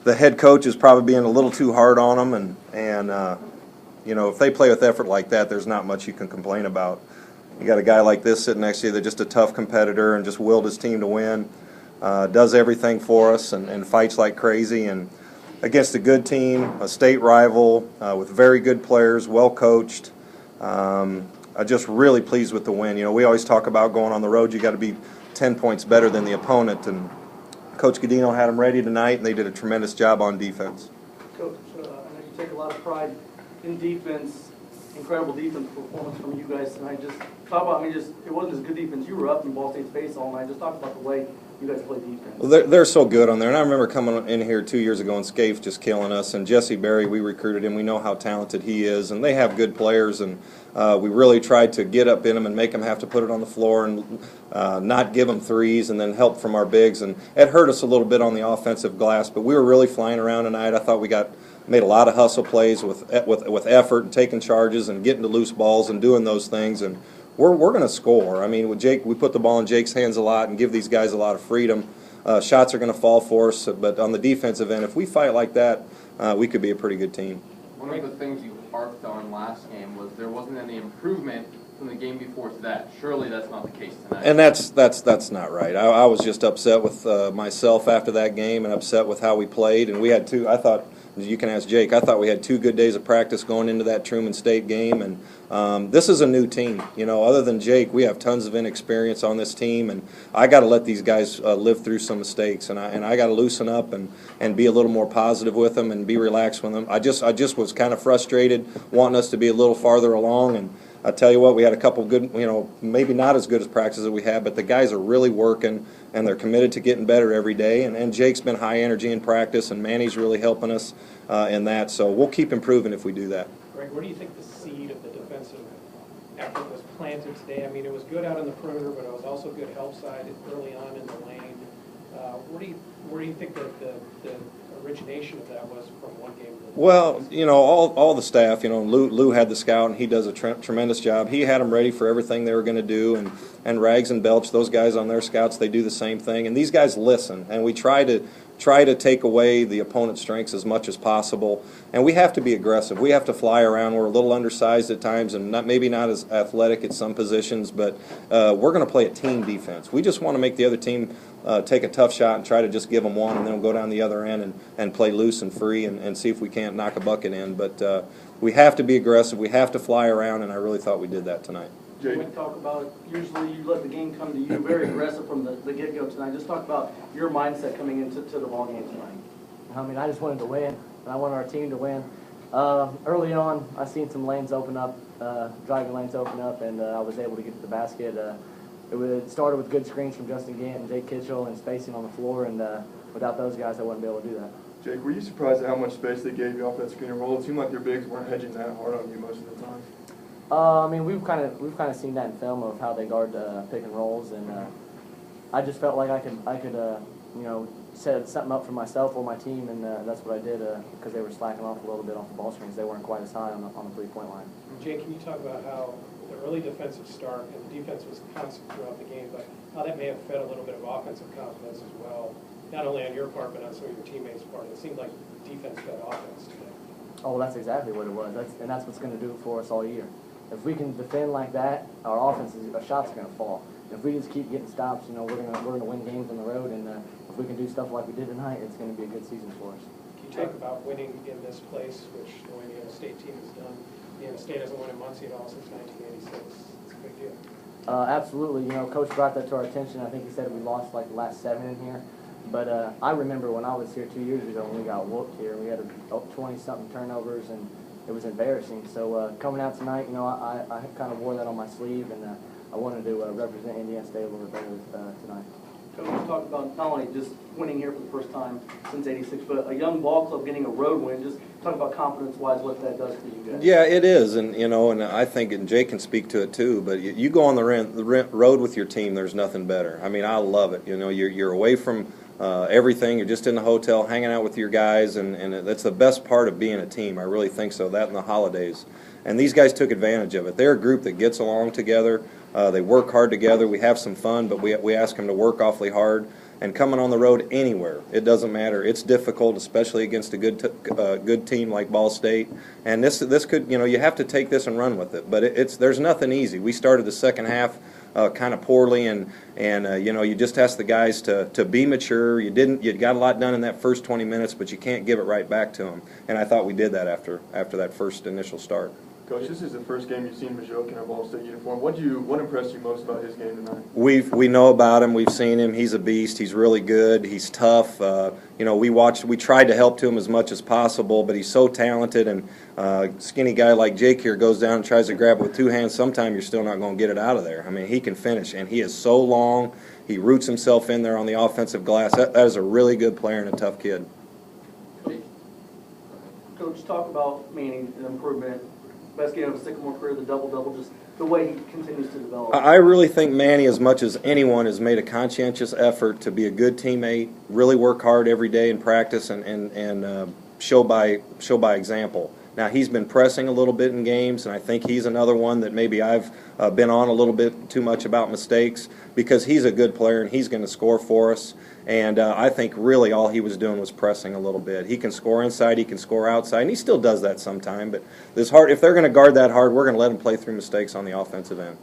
the head coach is probably being a little too hard on them, and if they play with effort like that, there's not much you can complain about. You got a guy like this sitting next to you that's just a tough competitor and just willed his team to win, does everything for us and fights like crazy, and against a good team, a state rival with very good players, well coached. I'm just really pleased with the win. We always talk about going on the road. You got to be 10 points better than the opponent, and Coach Godino had them ready tonight, and they did a tremendous job on defense. Coach, I know you take a lot of pride in defense. Incredible defense performance from you guys tonight. Just talk about, it wasn't as good defense. You were up in Ball State's face all night. Just talk about the way you guys play defense. Well, they're so good on there. And I remember coming in here 2 years ago and Scaife just killing us. And Jesse Berry, we recruited him. We know how talented he is. And they have good players. And we really tried to get up in them and make them have to put it on the floor and not give them threes and then help from our bigs. And it hurt us a little bit on the offensive glass. But we were really flying around tonight. I thought we made a lot of hustle plays with effort and taking charges and getting to loose balls and doing those things, and we're going to score. With Jake, we put the ball in Jake's hands a lot and give these guys a lot of freedom. Shots are going to fall for us, but on the defensive end, if we fight like that, we could be a pretty good team. One of the things you harped on last game was there wasn't any improvement from the game before to that. Surely that's not the case tonight. And that's not right. I was just upset with myself after that game and upset with how we played, and we had I thought, you can ask Jake, I thought we had 2 good days of practice going into that Truman State game, and this is a new team. Other than Jake, we have tons of inexperience on this team, and I got to let these guys live through some mistakes, and I got to loosen up and be a little more positive with them and be relaxed with them. I just was kind of frustrated, wanting us to be a little farther along, and I tell you what, we had a couple good, maybe not as good as practices that we had, but the guys are really working, and they're committed to getting better every day. And Jake's been high energy in practice, and Manny's really helping us in that. So we'll keep improving if we do that. Greg, where do you think the seed of the defensive effort was planted today? It was good out on the perimeter, but it was also good help side early on in the lane. Where do you think that the origination of that was from one game to the next? Well, all the staff, Lou had the scout, and he does a tremendous job. He had them ready for everything they were going to do, and Rags and Belch, those guys on their scouts, they do the same thing. And these guys listen, and we try to take away the opponent's strengths as much as possible. And we have to be aggressive. We have to fly around. We're a little undersized at times and maybe not as athletic at some positions, but we're going to play a team defense. We just want to make the other team take a tough shot and try to just give them one, and then we'll go down the other end and play loose and free and see if we can't knock a bucket in. But we have to be aggressive. We have to fly around, and I really thought we did that tonight. Jake, we talk about usually you let the game come to you, very aggressive from the get-go tonight. Just talk about your mindset coming into the ball game tonight. I just wanted to win, and I wanted our team to win. Early on, I seen some lanes open up, driving lanes open up, and I was able to get to the basket. It started with good screens from Justin Gant and Jake Kitchell and spacing on the floor, and without those guys, I wouldn't be able to do that. Jake, were you surprised at how much space they gave you off that screen and roll? It seemed like their bigs weren't hedging that hard on you most of the time. We've kind of seen that in film of how they guard pick and rolls, and I just felt like I could set something up for myself or my team, and that's what I did because they were slacking off a little bit off the ball screens. They weren't quite as high on the 3-point line. Jake, can you talk about how the early defensive start, and the defense was constant throughout the game, but how that may have fed a little bit of offensive confidence as well, not only on your part, but on some of your teammates' part? It seemed like defense fed offense today. Oh, well, that's exactly what it was, and that's what's going to do it for us all year. If we can defend like that, our shots are going to fall. If we just keep getting stops, we're going to win games on the road, and if we can do stuff like we did tonight, it's going to be a good season for us. Can you talk about winning in this place, which the Indiana State team has done? Indiana State hasn't won in Muncie at all since 1986. It's a big deal. Absolutely. Coach brought that to our attention. I think he said we lost like the last 7 in here. But I remember when I was here 2 years ago when we got whooped here. We had 20-something turnovers, and it was embarrassing. So coming out tonight, I kind of wore that on my sleeve, and I wanted to represent Indiana State a little bit better tonight. Coach, talk about not only just winning here for the first time since '86, but a young ball club getting a road win. Just talk about confidence-wise, what that does for you guys. Yeah, it is, and and I think, and Jake can speak to it too. But you go on the road with your team. There's nothing better. I love it. You're away from everything. You're just in the hotel, hanging out with your guys, and that's the best part of being a team. I really think so. That and the holidays, and these guys took advantage of it. They're a group that gets along together. They work hard together. We have some fun, but we ask them to work awfully hard. and coming on the road anywhere. It doesn't matter. It's difficult, especially against a good team like Ball State. And this could, you have to take this and run with it. But there's nothing easy. We started the second half kind of poorly, and you just ask the guys to be mature. You got a lot done in that first 20 minutes, but you can't give it right back to them. And I thought we did that after that first initial start. Coach, this is the first game you've seen Majoke in a Ball State uniform. What impressed you most about his game tonight? We know about him. We've seen him. He's a beast. He's really good. He's tough. We tried to help to him as much as possible, but he's so talented. And skinny guy like Jake here goes down and tries to grab it with two hands. Sometimes you're still not going to get it out of there. I mean, he can finish, and he is so long. He roots himself in there on the offensive glass. That is a really good player and a tough kid. Coach, talk about Manning and improvement. Best game of his Sycamore career, the double-double, just the way he continues to develop. I really think Manny, as much as anyone, has made a conscientious effort to be a good teammate, really work hard every day in practice, and show by example. Now, he's been pressing a little bit in games, and I think he's another one that maybe I've been on a little bit too much about mistakes, because he's a good player and he's going to score for us. And I think really all he was doing was pressing a little bit. He can score inside, he can score outside, and he still does that sometime. But if they're going to guard that hard, we're going to let him play through mistakes on the offensive end.